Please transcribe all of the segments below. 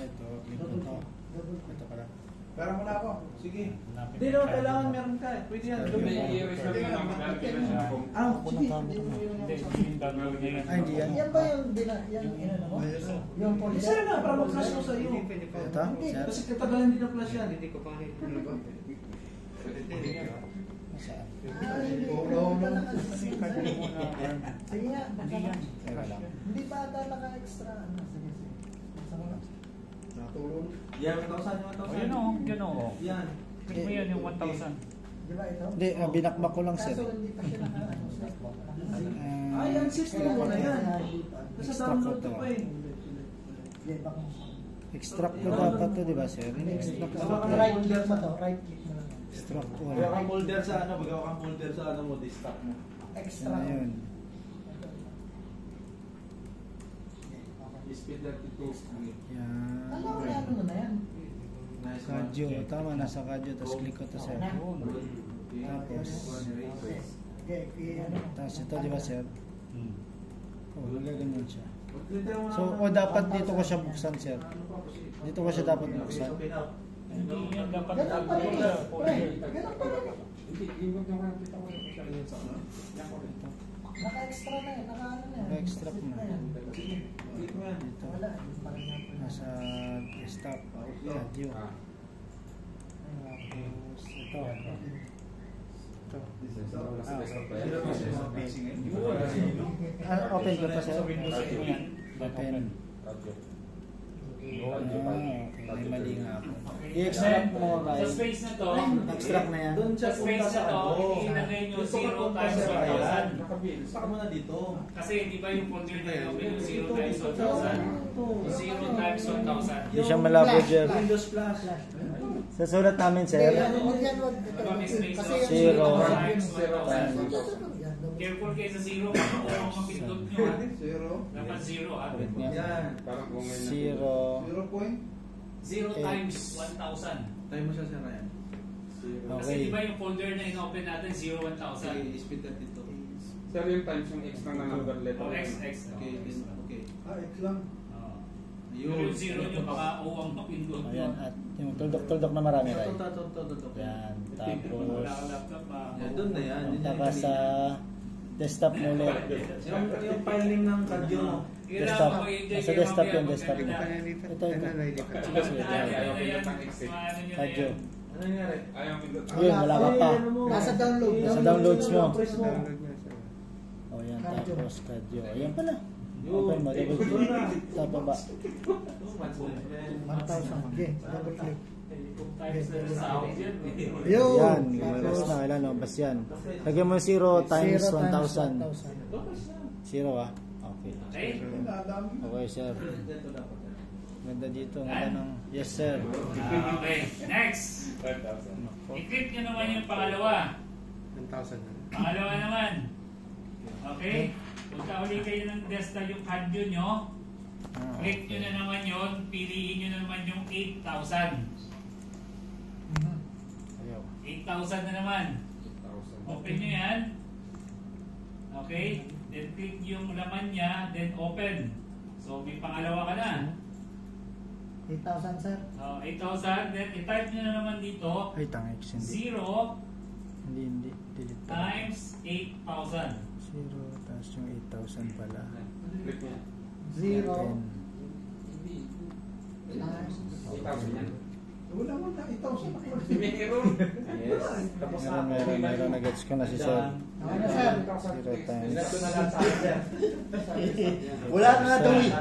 ito. Ito pala. Pera mo na ako. Sige. Hindi naman kailangan meron ka. Pwede yan. Hindi yan. Yan ba yung inano mo? Yung Hindi sir na, para mag-flash mo sa iyo. Ito? Sir? Kasi katagalan din ang flash yan. Hindi ko pa rin. Saan? Sige nga, Teka lang. hindi pa ata naka-extra. Sige. Natulong. Yan, 1,000. O yun o, yun o. Yan. Click mo yan yung 1,000. Di ba ito? Hindi, binakbak ko lang, sir. Kaso hindi pa siya naka-ano. Ay, ang system mo na yan. Nasa download ko pa eh. Extract ko dapat to, di ba, sir? Extract ko. Right click mo to, right click mo lang. Extract ko. Magawa kang folder sa ano, magawa kang folder sa ano mo, desktop mo. Extra. Ayun. Speed 32. Yan. Alam mo na ano mo na yan. Nice. Kadyo. Tama, nasa kadyo. Tapos click ko to, sir. Tapos. Okay, ano. Tapos ito, di ba, sir? Hmm. Oh, nagaganyan siya. So, o dapat dito ko siya buksan, sir. Dito ko siya dapat buksan. Hindi yan dapat Ganun pa rin eh. Pre, ganun pa rin. Naka-extra na eh. Naka-ano na eh. Naka-extract na. Click mo yan. Ito. Wala. Parang Nasa desktop. Kadyo. Tapos ito. Ito. Open ko pa, sir. Open. Okay, may mali nga ako. I-extract mo, Sa guys. space na to, Extract na yan. Doon sa siya space punta na to, sa ano. ilagay nyo Gusto ko 0 punta times sa ayan. 1,000. Saka mo na dito. Kasi di ba yung folder na yun, yung 0 times Ito. 1,000? 0 times 1,000. Hindi siya malabo, Jer. Windows Plus. Sa sulat namin, Hindi, sir. yan, yan, wag. Diba may space Kasi to? yan, 0 times 1,000. Yan, Careful kayo sa 0, baka kung mapindot nyo ha. Zero. Dapat 0 ha. Yan. 0. 0 point. 0 times 1,000. Tayo mo siya sa Ryan. Kasi Okay. di ba yung folder na in-open natin, 0, 1,000? Okay, speed 32. Sir, yung times yung X na number letter. O X. Okay, okay. X lang. Pero yung 0 nyo, baka O ang mapindot nyo. Ayan, at yung tuldok-tuldok na marami, right? Ito. Yan, Wala tapos ka laptop pa. Yan, doon na yan. Yun punta yung ka sa desktop mo ulit. yung filing ng kadyo mo. Desktop. Nasa desktop yung desktop mo. Ito. Kadyo. Ano nangyari? Ayaw pindot. Yun, wala ka pa. Nasa download. Nasa downloads mo. Press mo. O yan, tapos kadyo. Ayan pala. Open mo, double click. Sa baba. 1,000. Okay, double click. Yan, lumabas na. Kailan lumabas yan. Lagyan mo 0 times 1,000. 0 ah. Okay. Okay, sir. Ganda dito. Ganda ng... Yes, sir. Okay, next. 5,000. I-click nyo naman yung pangalawa. 1,000. Pangalawa naman. Okay? Punta ulit kayo ng desktop yung kadyo nyo. Click nyo na naman yun. Piliin nyo na naman yung 8,000. 8,000 na naman. Open nyo yan. Okay? Then click yung laman niya, then open. So may pangalawa ka na. 8,000, sir. 8,000, then i-type nyo na naman dito Ay, tangix. 0 Hindi. Delete pa. times 8,000. 0 tapos yung 8,000 pala. Click niya. 0 8,000 yan. Wala mo na 8,000. May error. Yes. Tapos na. Meron na gets ko na si sir. Okay na, sir. 0 times. Inato na lang sa akin, sir. Wala na nga daw eh.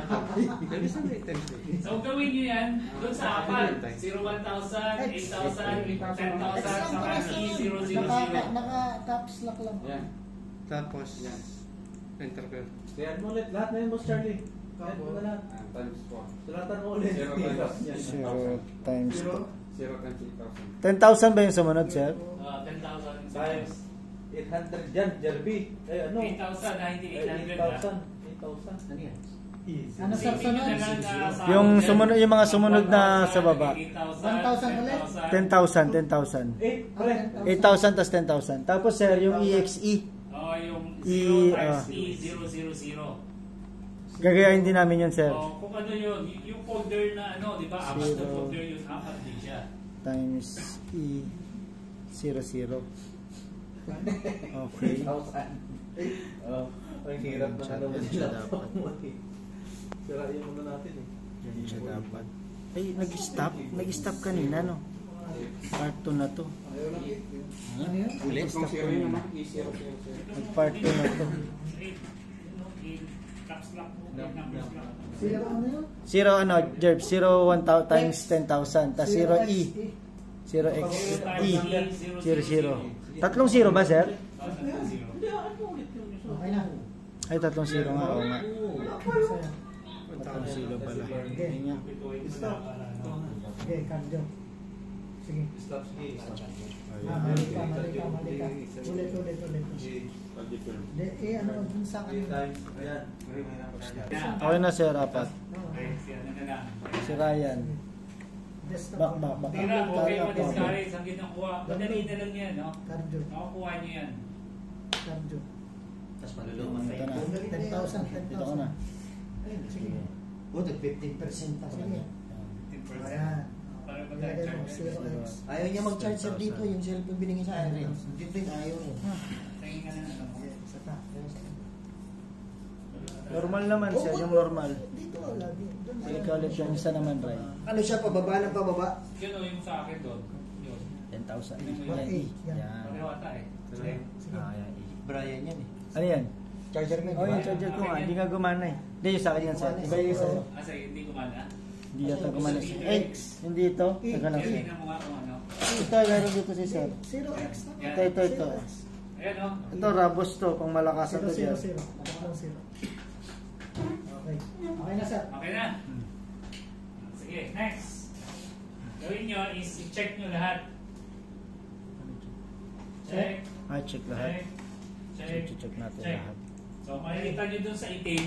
So gawin nyo yan doon sa apat. 0, 1,000, 8,000, 10,000, saka E000. Naka-caps lock lang. Yan. Tapos, enter ko. Kaya mo ulit. Lahat na yun mo, Charlie. Kaya mo na lahat. Times 4. Sulatan mo ulit. 0 times 0 times 0 times 8,000. 10,000 ba yung sumunod, sir? 10,000 Times 800 dyan, Jerby. Eh, ano? 8,000 na, hindi 800 8,000. 8,000. Ano yan? Ano, sir, sunod? Yung sumunod, yung mga sumunod na sa baba. 1,000 ulit? 10,000, 10,000. 8, pre. 8,000 tas 10,000. Tapos sir, yung EXE. Oh, yung E, 0 times E000. Gagayahin din namin yun, sir. O, kung ano yun, yung folder na ano, di ba? Apat na Zero. folder yun, apat din siya. Times E 00. Okay. Ang hirap na ano. Yan siya dapat. Sira yung muna natin eh. Yan siya dapat. Ay, nag-stop kanina, no? Part 2 na to. Ano yun? Ulit? Kung zero yun naman, i-zero. Part 2 na to. Caps lock mo, numbers lock. Zero ano yun? 0 ano, Jerb, 0 1,000 times 10,000. Tas 0 E. 0 X E 00. Tatlong 0 ba, sir? Okay na. Ay, tatlong 0 nga. Oo nga. Sa'yo. Tatlong 0 pala. Yun nga. Okay, cardio. Sige. Stop, sige. Mali ka. Ulit. Hindi, ano dun sa Three kanila. times. Ayan. Okay na, sir. Apat. Okay, siya na lang. Si Ryan. Desktop. Back. Tira, okay mo discourage ang ginakuha. Madali na lang yan, no? Cardio. Makukuha niyo yan. Cardio. Tapos malulungan Ito na. 10,000. Dito ko na. Sige. O, 15% pa Sige. kanya. 10%. Ayan. Para ba Ilagay mo, tayo 0x. Ayaw niya mag-charger dito, yung cellphone binigay sa akin rin. Dito yung ayaw rin. Tingin ka na lang. Okay, isa pa. Normal naman, sir. Yung normal. Dito, lagi. Doon. Ikaw ulit yung isa naman, Ryan. Ano siya, pababa ng pababa? Yun o, yung sa akin doon. Yun. 10,000. Yan, E. Yan. Yan. Pareho ata eh. Check. Sige. Yan. Brian yan eh. Ano yan? Charger mo, Oh, yung charger ko nga. Hindi nga gumana eh. Hindi, yung sa akin yan, sir. Iba yung sa'yo. Asa hindi gumana? Hindi yata gumana siya. Eh, hindi ito. Teka lang, sir. Tingnan mo nga kung ano. Ito, meron dito si sir. 0x na. Yan. Ito. 0x. Ayan o. Ito, Rabos to. Pang malakas na to 0, dyan. 0. Tatlong 0. Okay. Okay na, sir. Okay na. Sige, next. Gawin nyo is i-check nyo lahat. Check. Ah, check lahat. Check. Check natin Check. lahat. So, makikita nyo dun sa itim,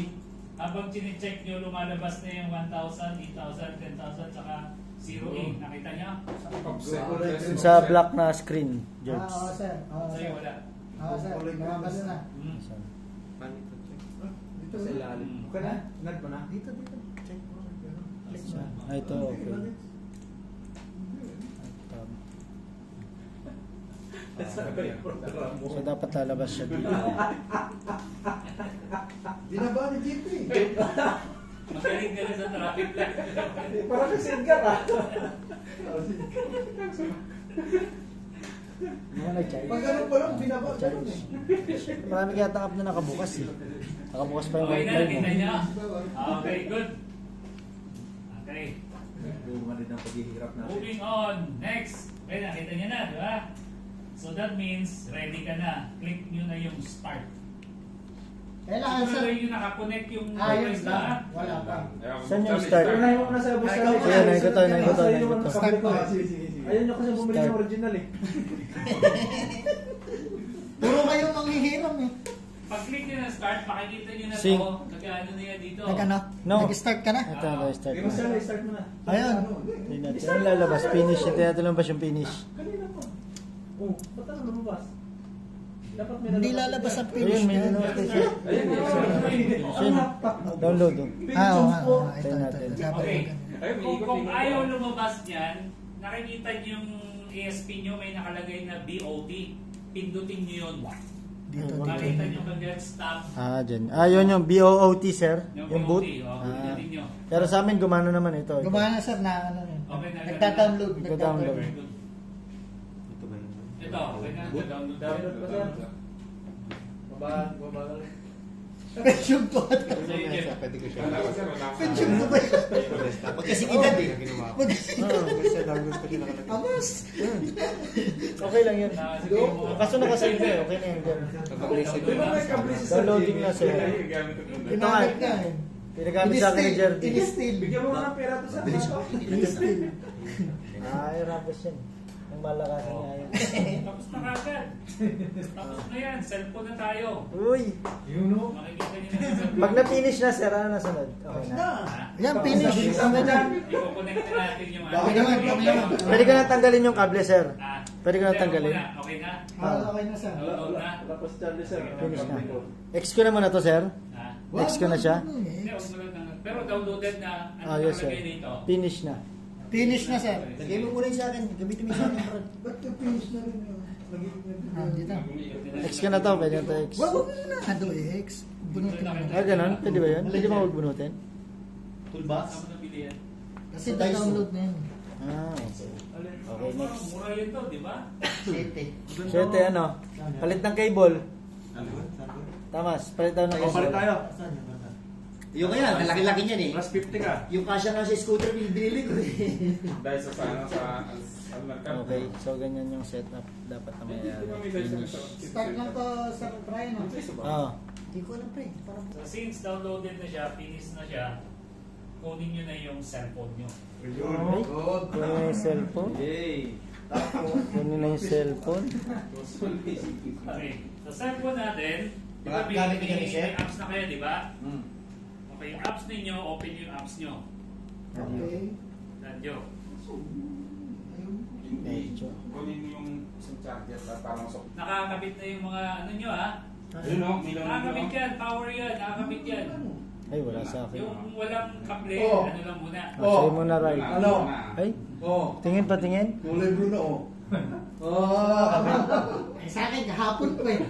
habang chine-check nyo, lumalabas na yung 1,000, 8,000, 10,000, saka 0 Nakita nyo? Yung sa black na screen, George. Oo, sir. Oo, Sa'yo sir. wala. Oo, sir. Lumabas na. Hmm. Panito check. Dito. Sa ilalim. Okay na? Nag mo na? Dito. Check mo. Click mo. Ah, ito, okay. Ito. So, dapat lalabas siya dito. Binaba ni JP. Magaling ka rin sa traffic light. Parang kasi Edgar ah. Mga nag-charge. Pag ganun pa lang, binaba ka nun eh. Marami kaya takap na nakabukas eh. Nakabukas pa yung Okay na, wifi nakita mo. nyo? Okay, good. Okay. Bunga din ang paghihirap natin. Moving on. Next. Okay, nakita nyo na, di ba? So that means, ready ka na. Click nyo na yung start. Kailangan, Siguro sir. yung nakakonect yung Ayun device lang. na. Wala pa. Saan yung start? Unahin mo na sa bus Ay, kami. ikaw Ayan, nandito tayo, nandito tayo, nandito. Start ko. Ayun nyo kasi bumili Start. ng original eh. Puro kayo manghihiram eh. Pag-click nyo na start, makikita nyo na Sync. to. Nag-ano na yan dito. Nag-ano? No. Nag-start ka na? Ito na, start Hindi mo na. siya start mo na. Ayun. Tingnan natin. Ang lalabas, finish. Ito natin lang ba siyang finish? Kanina pa. Oh, ba't ano lumabas? Dapat may Hindi lalabas ang finish Ayun, may niya. notification. Ayun. Download. Ah, oo nga. oo nga. Ito, Tingnan ito. natin. Dapat Okay. ganun. Kung ayaw lumabas niyan, nakikita nyo yung ASP nyo may nakalagay na BOT. Pindutin nyo yun. Dito, Makita dito. nyo kagad stop. Ah, dyan. Ah, yun yung BOOT, sir. Yung boot. BOT. Ah. Pindutin nyo. Pero sa amin, gumana naman ito. Gumana, sir, na ano yun. Okay na. Nagta-download. Nagta-download. Very good. Ito, okay na. Download Download pa sir. Baba lang. Pension to. Pwede ko siya. Pension to ba yun? Magkasing edad eh. Amas. Okay lang yun. Sige mo. Kaso nakasave na eh. Okay na yun. Di ba may kablis sa Downloading na sir. Ginamit ka eh. Pinagamit sa akin ni Jerdy. In-steal. Bigyan mo nga ng pera to sa In-steal. Ah, yung Rabos yan. Ang malakasan niya yun. Tapos na kagad. Tapos na yan. Cellphone na tayo. Uy! Makikita nyo na sa cellphone. Pag na-finish na, sir, ano nasunod? Okay na. Yan, finish. Ano dyan? I-connect na natin yung ano. Okay naman, okay naman. Pwede ko na tanggalin yung kable, sir. Ah, Pwede ko na hindi, tanggalin. wag mo na. Okay na? Okay na, sir. Download na. Tapos Charlie sir. Finish na. X ko na muna to, sir. Ah, Next ko na siya. Hindi, huwag mo lang na- Pero downloaded na, ano Yes sir. nakalagay dito? Finish na. Finish na, sir. Lagay mo muna yung sa akin. Gamitin mo yung sa akin, Brad. Ba't ka finish na rin yun? Dito. X ka na to, pwede na to X. Wag mo na. Ado, X. Bunutin mo. Ah, ganun? Pwede ba yun? Pwede ba huwag bunutin? Toolbox? Saan mo nabili yan? Kasi download na yun. Ah, okay. Okay, next. Mura yun to, di ba? 7. 7 ano? Palit ng cable. Tamas, palit daw ng O, palit cable. tayo. Yung kaya, kalaki-laki niyan eh. Plus 50 ka. Yung kasya nga sa scooter, binili ko eh. Dahil sa mercado. Okay, so ganyan yung setup dapat na mayroon. Finish. Start lang to sa Brian. Oo. Hindi ko alam, pre. Parang So since downloaded na siya, finish na siya, kunin nyo na yung cellphone nyo. Okay. Kunin na yung cellphone. Yay! Kunin na yung cellphone. Okay, sa cellphone natin, di ba may, Gamit niyo may, ni Sir? may apps na kayo, di ba? Okay, yung apps ninyo, open yung apps nyo. Okay. Radyo. Medyo. Kunin mo yung isang charger para masok. Nakakabit na yung mga ano nyo ha? Yun o, nilaw na Nakakabit yan, power yan, nakakabit yan. Ay, wala sa akin. Yung walang kable, Oh. ano lang muna. Say mo na right. Ano? Ay, Oh, tingin pa tingin. kulay blue na oh. Oh, sa akin, kahapon pa eh.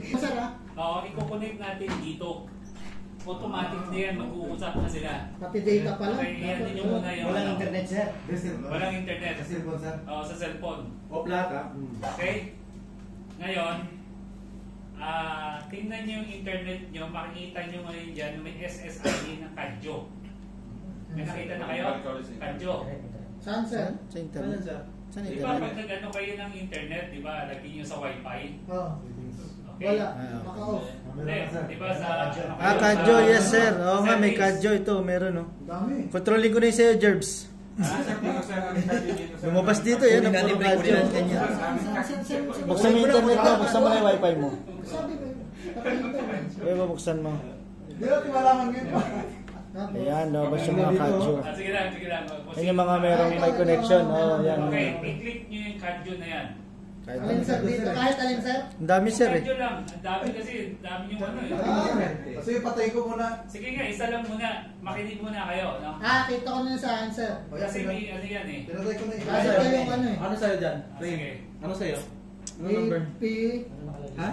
Masarap. Oo, i-connect natin dito. Automatic na yan, mag-uusap na sila. Pati data pa lang. Okay, yan din yung muna yung Walang ano. internet, sir. Walang internet. Sa cellphone, sir. Oo, sa cellphone. Off lahat ah. Okay? Ngayon, tingnan nyo yung internet nyo, makikita nyo ngayon dyan, may SSID na Kadyo. May nakita na kayo? Kadyo. Saan, sir? Sa internet. Saan Di ba internet? pag nag-ano kayo ng internet, di ba, lagyan nyo sa wifi? Oh. Okay? Wala. Ah, Naka-off. Hindi, di ba sa... Ah, Kadyo, yes sir. Oo nga, may Kadyo ito. Meron, oh. Dami. Controlling ko na yung sa'yo, Jerbs. Lumabas dito, yan. Ang puro Kadyo. Buksan mo yung internet mo. Buksan mo na yung wifi mo. Sabi mo, naka-internet. Kaya ba buksan mo? Hindi natin malaman yun. Ayan, lumabas yung mga Kadyo. Sige lang, sige lang. Yan yung mga merong may connection. Oh, yan. Okay, i-click nyo yung Kadyo na yan. Kahit Alin, sir? Dito, kahit alin, sir? ang dami sir eh. Kadyo lang. Ang dami kasi, ang dami yung ano eh. Kasi patay ko muna. Sige nga, isa lang muna. Makinig muna kayo. No? Kita ko na sa akin, sir. O, yan, Kasi may ano yan eh. Tinatay ko na Kasi ito yung ano eh. Ano sa'yo dyan? Sige. Ano sa'yo? AP. Ha?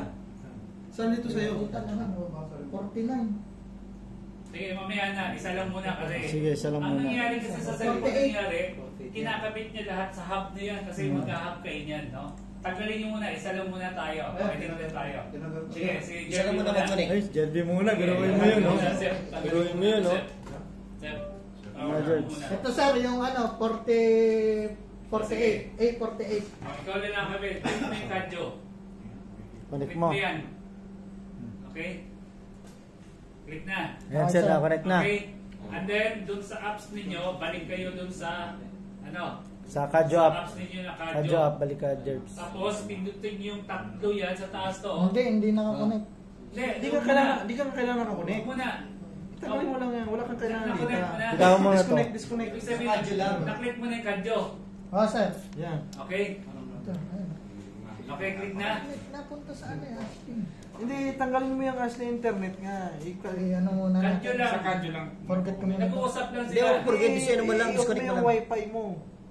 Saan dito sa'yo? Kita naman, 49. Sige, mamaya na. Isa lang muna kasi. Sige, isa lang Ang muna. nangyari kasi sa cellphone nangyari, kinakabit niya lahat sa hub na yan kasi mag-hub kayo niyan, no? Tanggalin niyo muna, isa lang muna tayo. Pakinig tayo. Sige, sige. Isa lang muna mag-connect. Ay, Jerby muna. Gawin mo yun, oh. Gawin mo yun, oh. Mga George. Ito, sir, yung ano, 48. 48. 48. Ikaw na lang kami. Click mo yung Kadyo. Connect Click mo. mo yan. Okay? Click na. Ayan sir, na-connect na. Okay? And then, dun sa apps ninyo, balik kayo dun sa, ano? Sa Kadyo Sa app. apps ninyo na Kadyo Kadyo. app, balik ka, Jerbs. Tapos, pindutin nyo yung tatlo yan sa taas to. Hindi naka-connect. Hindi Di ka kailangan nakakunik. Huwag muna. Tagalin mo lang yan. Wala kang kailangan dito. Nakunik mo na. Bitawan mo na to. Disconnect. Ibig sabihin, na-click mo na yung Kadyo. Sir. Yan. Okay? Ito, ayun. Okay, click na. Napunta sa ano eh. Hindi, tanggalin mo yung as na internet nga. Ano muna Kadyo lang. Sa kadyo lang. Forget ko muna. Nag-uusap lang Hindi, sila. ako forget this ano mo lang, disconnect mo yung lang. wifi mo.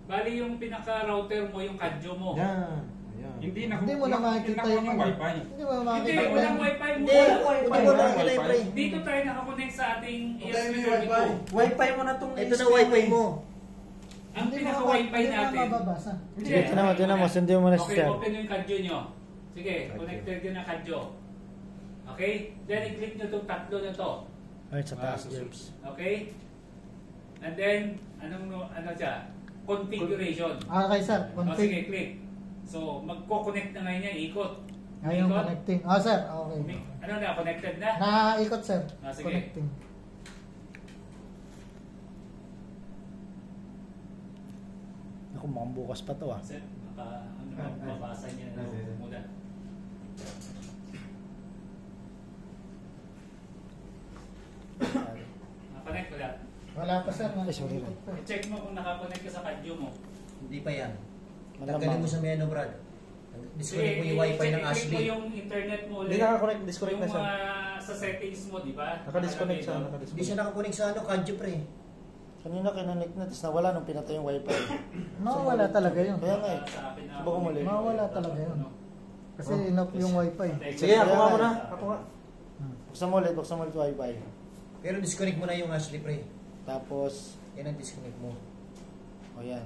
Bali yung pinaka-router mo, yung Kadyo mo. Yan. Ayan. Hindi Hindi mo na makikita yung ano. wifi. Hindi mo na Hindi, makikita yung walang wifi mo. Hindi, hindi mo na makikita yung pre. Dito tayo nakakonect sa ating Okay, ESP may wifi. Wifi mo na tong Ito na wifi mo. Ang pinaka-wifi natin. Hindi mo mababasa. Sige, tinan mo. Sundin mo na si Okay, sir. open yung Kadyo nyo. Sige, connected yun ang Kadyo. Okay? Then, i-click nyo itong tatlo na to. Ay, sa taas, Jerbs. Okay? And then, ano siya? Configuration. Okay, sir. O, sige, click. So, magko-connect na ngayon yan, ikot. Ayun, Ikot. connecting. Sir. Okay. Ano na, connected na? Nakaikot, sir. Sige. Connecting. Ako, mukhang bukas pa to ah. Set, mabasa niya muna. Nakakonect wala. Wala pa, sir. Ay, sorry. I-check mo kung nakakonect ka sa Kadyo mo. Hindi pa yan. Malamang. Tanggalin mo sa menu, Brad. Disconnect mo yung wifi ng i-check mo Ashley. yung internet mo ulit. Hindi nakakonect. Disconnect na Yung siya. mga nasa settings mo, di ba? Naka-disconnect siya. Nakalagay doon. Hindi siya nakakunik sa ano, Kadyo pre. Kanina kinanik na, tapos nawala nung pinatay yung wifi. Mawala talaga yun. Kaya nga eh. Sa akin na- Subukan mo ulit. Mawala talaga yun. Kasi enough yung wifi. Sige, ako nga muna. Ako nga. Buksan mo ulit wifi. Pero disconnect mo na yung Ashley pre. Tapos, Yan ang disconnect mo. o yan.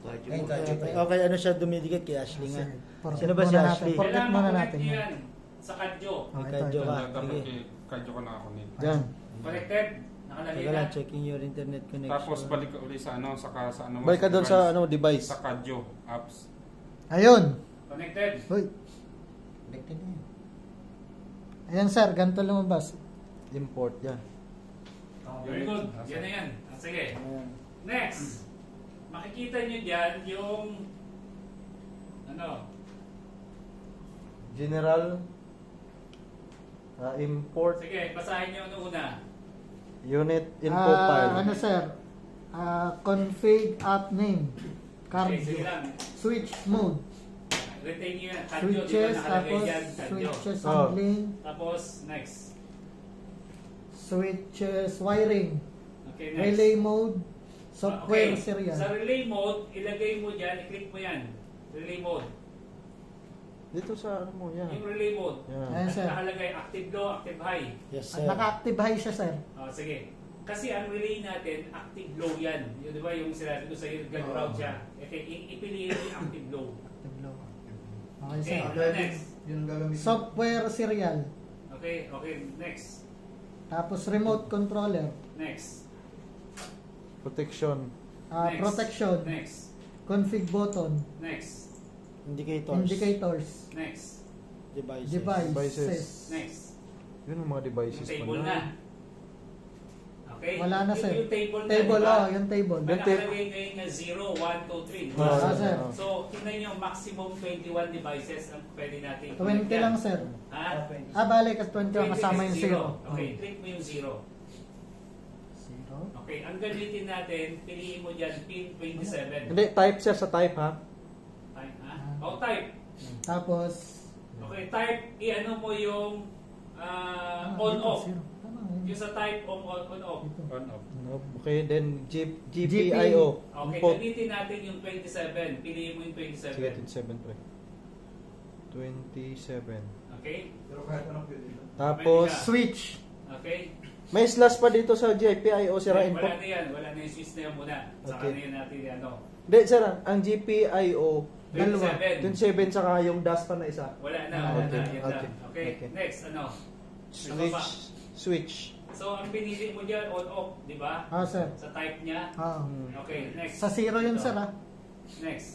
Ngayon Kadyo pre. Okay, ano siya dumidikit kay Ashley nga. Forget Sino ba si muna Ashley? natin. Forget Kailangan muna connect natin. nyo yan. yan sa Kadyo. Oh, ito, Kadyo ito. ka. Dapat Sige. kadyo ko nakakonect. Dyan. Connected? Nakalagay Teka na. lang, checking your internet connection. Tapos balik ka ulit sa ano, sa ano mo, Balik ka doon sa ano, device. sa kadyo apps. Ayun. Connected? Uy. Connected na yan. Ayan sir, ganito lumabas. Import yan. Very good. Yan na yan. Sige. Ayan. Next. Makikita nyo dyan yung ano, General import sige, basahin nyo ano una. unit info file. Ano sir? Config app name. Okay, sige Cardio. lang. Switch mode. Retain nyo yan. Kadyo, di ba Switches, nakalagay tapos dyan? Kadyo. switches Oh. handling. Tapos, next. Switches wiring. Okay, next. Relay mode. Software Okay, serial. Sa relay mode, ilagay mo dyan, i-click mo yan. Relay mode. Dito sa ano mo yan. Yung relay mode. Yan. Ayan At sir. nakalagay active low, active high. Yes, At sir. naka-active high siya sir. Sige. Kasi ang relay natin, active low yan. Yun, di ba yung sinabi ko sa iyo, ground siya. Okay, ipiliin mo yung active low. Active low. Okay Okay, sir. ano next? Yun ang gagamitin. Software serial. Okay, next. Tapos remote controller. Next. Protection. Next. Protection. Next. Config button. Next. Indicators. Indicators. Next. Devices. Devices. Next. Yun ang mga Yung devices table pala. na. Okay? Wala na sir. Yung table na, Table, diba? oh, yung table. May nakalagay ngayon na 0, 1, 2, 3. Diba? Ah, sir. So, tingnan nyo, maximum 21 devices ang pwede natin. 20 lang sir. Ha? Bale, 20 lang kasama yung 0. Okay, click mo yung 0. 0. Okay, ang gamitin natin, piliin mo dyan, pin 27. Hindi, type siya sa type ha. Type, ha? O, type. Tapos, Okay, type, i-ano mo yung on-off. Zero. Tama, yun. Yung sa type, on-off. Dito. On off. Okay, then GPIO. Okay, Import. gamitin natin yung 27. Piliin mo yung 27. Sige, 27 pre. 27. Okay? Pero kahit anong pwede. Tapos, Pwede Switch. Okay? may slash pa dito sa GPIO, sir. Wala Import. na yan. Wala na yung switch na yan muna. Saka Okay. na yan natin ano. Hindi, sir, ang GPIO, 27. 27 saka yung dash pa na isa. Wala na. Ah, Wala okay, na. Yan okay, lang. Okay? okay. Next, ano? Switch. Switch. So, ang pinili mo dyan, on-off. Di ba? Sir. Sa type niya. Okay, next. Sa 0 yun Ito. sir Next.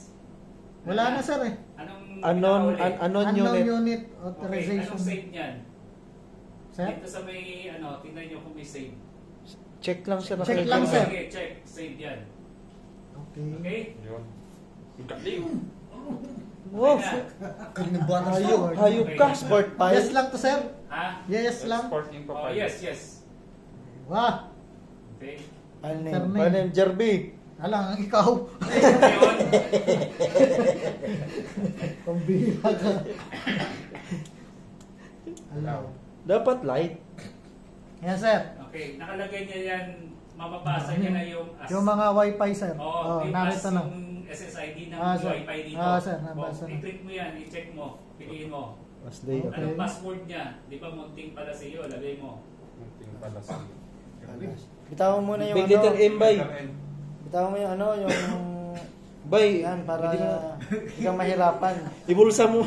Wala na sir eh. Anong Unknown Unknown unit. unit Okay, authorization. anong save niyan? Sir? Dito sa may, tingnan nyo kung may save. Check lang siya. Check lang, sir. Okay, check. Save yan. Okay. Okay? Yun. Galing. Wow. Okay na. Kaling bata sa Hayop, Lord. hayop ka, sport pile. Yes lang to sir. Ha? Yes lang. Exporting pa Oh, pala. yes, yes. Wah. Okay. File Sir, name. My name, Jerby. Alang, ikaw. Ngayon, Pambira ka. Allow. Dapat light. Yan sir. okay, nakalagay niya yan, mababasa niya na yung as. Yung mga wifi sir. Oo, yung as narito na. yung SSID ng Sir. Wi-Fi dito. Sir, nabasa na. I-click mo yan, i-check mo, piliin mo. As day. Okay. Anong password niya? Di ba munting pala sa iyo, lagay mo. Munting pala sa Bitawan mo na yung Big letter ano. M, bay. Bitawan mo yung ano, yung... Bay. Yan, para Hindi mo- hindi kang mahirapan. Ibulsa mo.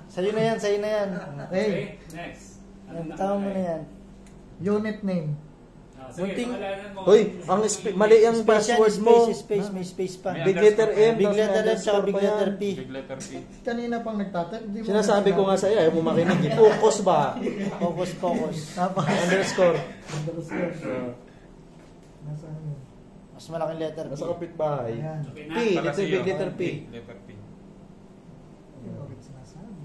Sa'yo na yan, sa'yo na yan. Okay. Okay, next. Yan, bitawan mo na yan. Unit name. Sige, Munting- pangalanan mo. Hoy, ang mali ang Space yan, password mo. Space, may space pa. May Big letter M. Big tapos letter may M, tsaka big underscore pa letter yan. P. Big letter P. Kanina pang nagtatype. di mo Sinasabi ko nga na- sa'yo, ayaw mo makinig. Focus ba? Focus, focus. Tapos. Underscore. Underscore. Nasaan yun? Mas malaking letter P. Nasa kapitbahay. Ayan. Okay na? P. Pala Dito sa iyo. big letter P. Letter P. Bakit sinasabi?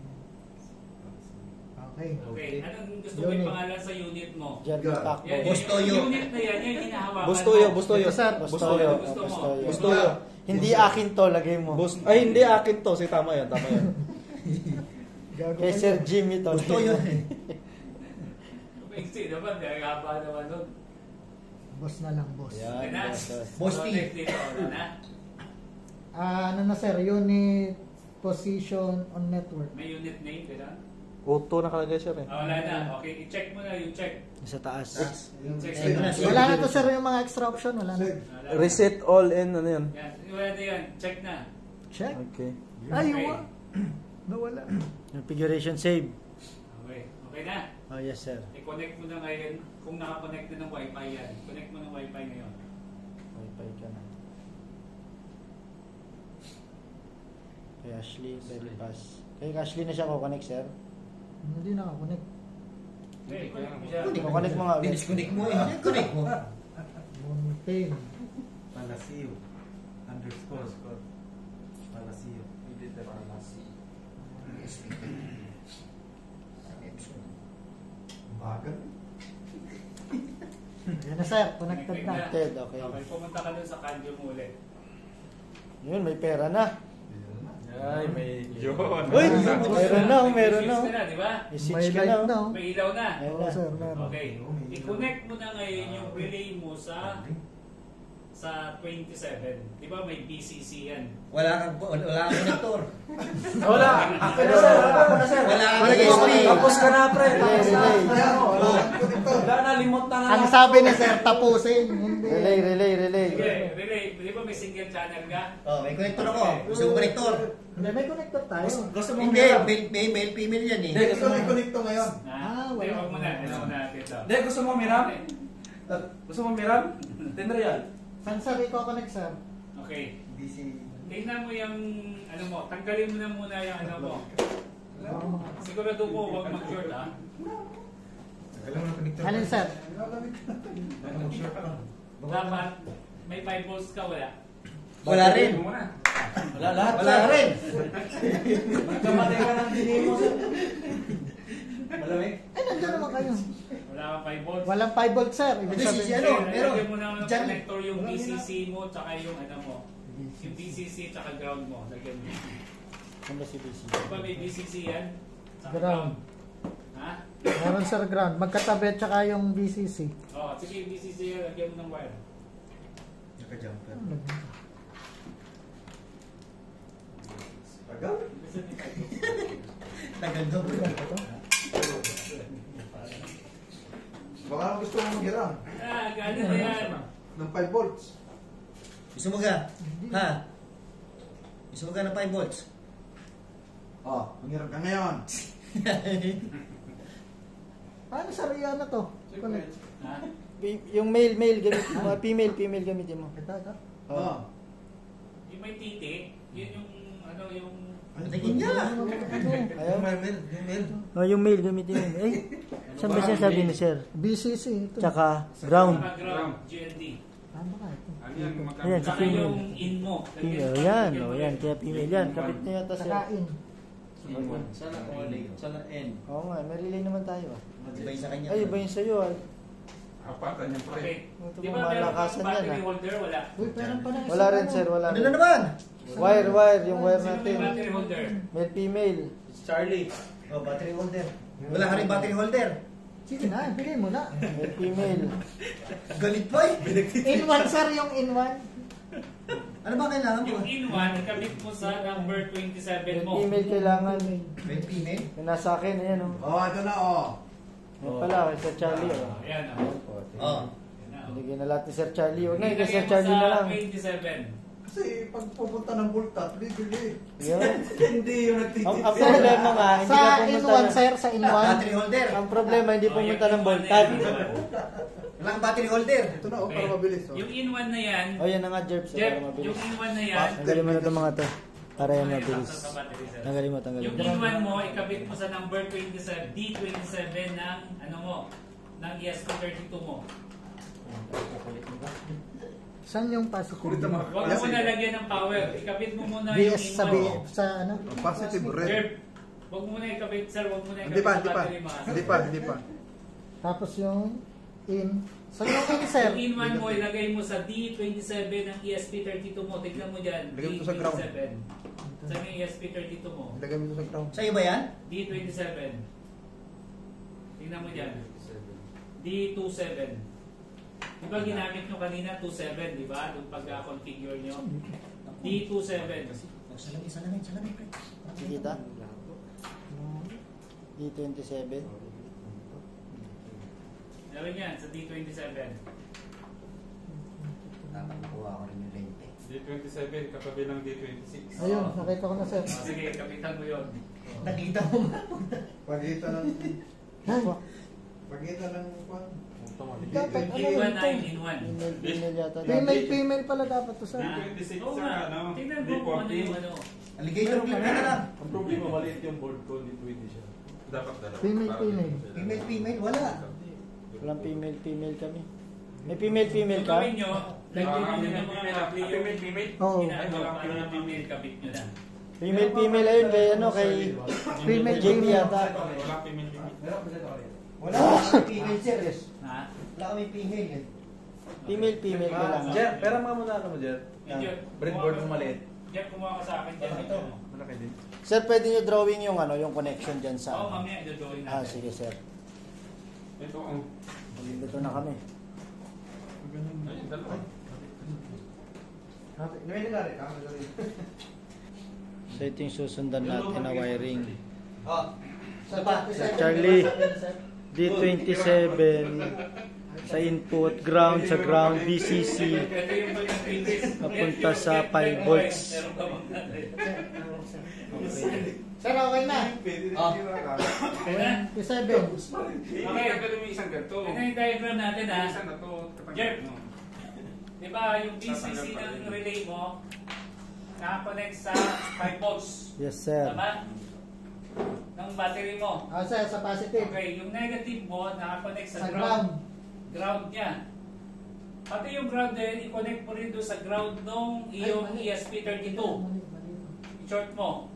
Okay. Okay, anong gusto mo Unit. yung pangalan sa unit mo? Jerby Pacbo. Yan, Bustoyo. yung unit na yan, yung hinahawakan Bustoyo, mo. Bustoyo. Ito, sir. Bustoyo. Gusto mo. Bustoyo. Hindi akin to, lagay mo. Ay, hindi akin to. Si tama yan, tama yan. Gago Kay kayo. Sir Jimmy to. Gusto yun. Okay, Sino ba? Haba naman nun. Boss na lang, boss. Yan, Okay na? boss. Boss T. Connect dito. Wala na? Ano na sir, unit position on network. May unit name, gano'n? Auto nakalagay sir eh. Wala na. Okay, i-check mo na yung check. Sa taas. Check mo na. Wala na to sir yung mga extra option, wala na. Wala na. Reset all in, ano yun? Yan. Wala na yan. Check na. Check. Okay. Ay, Okay. nawala. Configuration save. Okay. Okay na. Oh, yes, sir. I-connect mo na ngayon. Kung nakakonect na ng wifi yan. Connect mo ng wifi ngayon. Wi-Fi ka na. Kay Ashley, very fast. Kay Ashley na siya ko-connect, sir. Hindi nakakonect. Okay, connect mo siya. Connect mo nga ulit. Dinisconnect mo eh. Connect mo. Mountain. Palasio. Underscore. Palasio. Bagal. Yan na sir, connected na. Connected, okay. Okay, pumunta ka dun sa kanyo mo ulit. Yun, may pera na. Ay, may... Yun. Uy! Meron na, meron na. Switch ka na, di ba? May I-switch ka light na. na. oh. May ilaw na. Ayun Oo na. sir, meron. Okay. I-connect mo na ngayon yung relay mo sa 27. Di ba may BCC yan? Wala kang connector. Wala! Akin na sir! Wala na sir! Wala kang Wala USB. Tapos ka na pre! Relay, relay. Wala na, limot na Ang sabi ni sir, tapusin. Hindi. Relay, relay, relay. Sige, relay. Di ba may single channel ka? Oh, may connector ako. Gusto mo connector? Hindi, may connector tayo. Gusto mo Hindi, umiram? male, female yan eh. Hindi, gusto mo Connecto ngayon. Hindi, wala. wag mo na. Ano mo natin ito. Hindi, gusto mo umiram? Gusto mo umiram? Tinry yan. Saan sir i-connect sir? Okay. DC. Tingnan mo yung ano mo. Tanggalin mo na muna yung ano mo. Sigurado mo huwag mag-short ha. Alam mo na connector. Alin sir? Baka mag-short ka. Dapat may 5 volts ka wala. Wala rin. Wala lahat Wala rin. Magkamatay ka ng dini mo sir. Malamig? Ay, nandiyan naman kayo. Wala kang 5 volts. Walang 5 volt sir. Ibig Hindi, sabihin. ano, pero Lagyan mo na ng dyan. connector yung BCC mo tsaka yung ano mo. Yung BCC tsaka ground mo. Lagyan mo. Ano ba si BC? Di ba may BCC yan? Tsaka Ground. Ha? Meron sir ground. Magkatabi at saka yung BCC. Oo, sige yung BCC yan. Lagyan mo ng wire. Naka-jump ka. Tagal. Gusto niyo 5 volts? Tagal daw. Baka gusto mo maghiram Ah, gano'n na yan. ng 5 volts. Gusto mo ka? Ha? Gusto mo ka ng 5 volts? Oh, maghiram ka ngayon. Paano sir yan na to? Connect. Ha? Yung male, gamitin mo. Female gamitin mo. Ito, ito. Oh. Yung may titi, yun yung ano yung Tingin niya. Ayaw? Mail. Oh, yung male gamitin mo. Eh, saan ba siya sabi ni sir? BCC ito. Tsaka ground. Tsaka ground, GND. Tama ka ito. Ano yan? Ayan, Tsaka female. yung in mo. Female. Oh, yan. Oh, yan. Kaya female yan. Kapit na yata sir. Sakain. Sana N. Oo nga, may relay naman tayo ah. Iba yung sa kanya. Ay, iba yung sa'yo ah. Apatan yung pre. Okay. Ito Di mga ba meron malakasan kang yan battery ah. holder? Wala. Uy, meron pa na isa Wala rin pa. sir, wala Ano rin. na naman? Wire, yung wire Sino may natin. battery holder? Male, female. Charlie. Oh, battery holder. Wala ka rin battery holder. Sige na, bilhin mo na. Male, female. Galit pa eh. In-one sir yung in-one. Ano ba kailangan mo? Yung in-one, ikabit mo sa number 27 Male, mo. female kailangan. May female? Yung nasa akin, ayan oh. Oh, ito na oh. Yan pala, kay Sir Charlie oh. Ayan ah. Oh. Ayan na, oh. Binigyan na lahat ni Sir Charlie. Huwag na, kay Ilagay Sir mo Charlie na sa lang. 27. Kasi pag pupunta ng Bulta, bibili. Yan. Hindi yung Ang nagtitipid. problema nga, hindi Sa ka pumunta in-one ng... sir, sa in-one. Battery holder. Ang problema, hindi Oh, pumunta yung ng in-one na voltad. yan, in-one. Wala kang battery holder. Ito na oh, Okay. para mabilis oh. Yung in-one na yan, O yan na nga, Jeff. So, Jeff, para mabilis. yung in-one na yan, Tanggalin mo na itong mga to. Para yan Okay, mabilis. sakto sa battery, sir. Tanggalin mo, tanggalin Yung mo. in-one mo, ikabit mo sa number 27, D27 ng ano mo, ng ESP32 mo. Saan yung positive? Kulit ang mga Huwag mo muna lagyan ng power. Ikabit mo muna yung BS sa, in-one mo. sa ano? Positive red. Jeff, huwag mo muna ikabit, sir. Huwag mo na Hindi ikabit pa, sa hindi pa. battery mo. Hindi pa. Tapos yung in. So yung in sir. Yung in-one mo, ilagay mo sa D27 ng ESP32 mo. Tignan mo dyan. Lagay mo to sa ground. D27. Saan yung ESP32 mo? Ilagay mo ito sa ground. Sa'yo ba yan? D27. Tingnan mo dyan. D27. Di ba ginamit nyo kanina 27, di ba? Yung pag-configure nyo. D27. Salamin. Kita? D27. Meron yan sa D27. Dapat nakuha ko rin yung lente. D27, katabi ng D26. Ayun, nakita ko na sir. Sige, kapitan mo yun. Nakita mo ba? Pagkita ng... Ay, Pagkita ng... dapat ano yun? D19 in 1. Female yata. Female pala dapat to sir. D26 Oo sa nga. ano, Tingnan mo kung ano yung D40. ano. Alligator clip ka na lang. Ang problema, maliit yung board ko, hindi pwede siya. Dapat dalawa. Female. Wala. Walang female kami. May female Kung ka? gawin nyo, lagyan nyo ng mga Female. Oo. ginagawa para na female kabit nyo na. Female ayun kay ano kay Female. JP yata. Wala female. Wala kami female sir. Ha? Wala kami female eh. Female ka lang. Jer, pera mga muna ano mo, Jer. Medyo- Breadboard mo maliit. Diyan kumuha ka sa akin dyan. Ito. Malaki din. Sir, pwede nyo drawing yung ano, yung connection dyan Oo, sa... mamaya i-drawing Ah, natin. sige sir. Ito ang... Dito na kami. Ayun, dalawa. So ito yung susundan natin na wiring. Oh. Sa pa. Charlie. D27 sa input, ground sa ground, VCC. Ito yung Napunta sa 5 volts. Sir, okay na. Oh. Okay na? 27. Okay, gagawin mo isang ganito. Ito yung diagram natin ha. Isa na to. Jeff. Di ba yung VCC ng relay mo, nakakonect sa 5 volts. Yes sir. Tama? Ng battery mo. Ah, sir, sa positive. Okay, yung negative mo, nakakonect sa Sa ground. ground. Ground niya. Pati yung ground din, i-connect mo rin doon sa ground nung iyong ESP32. I-short mo.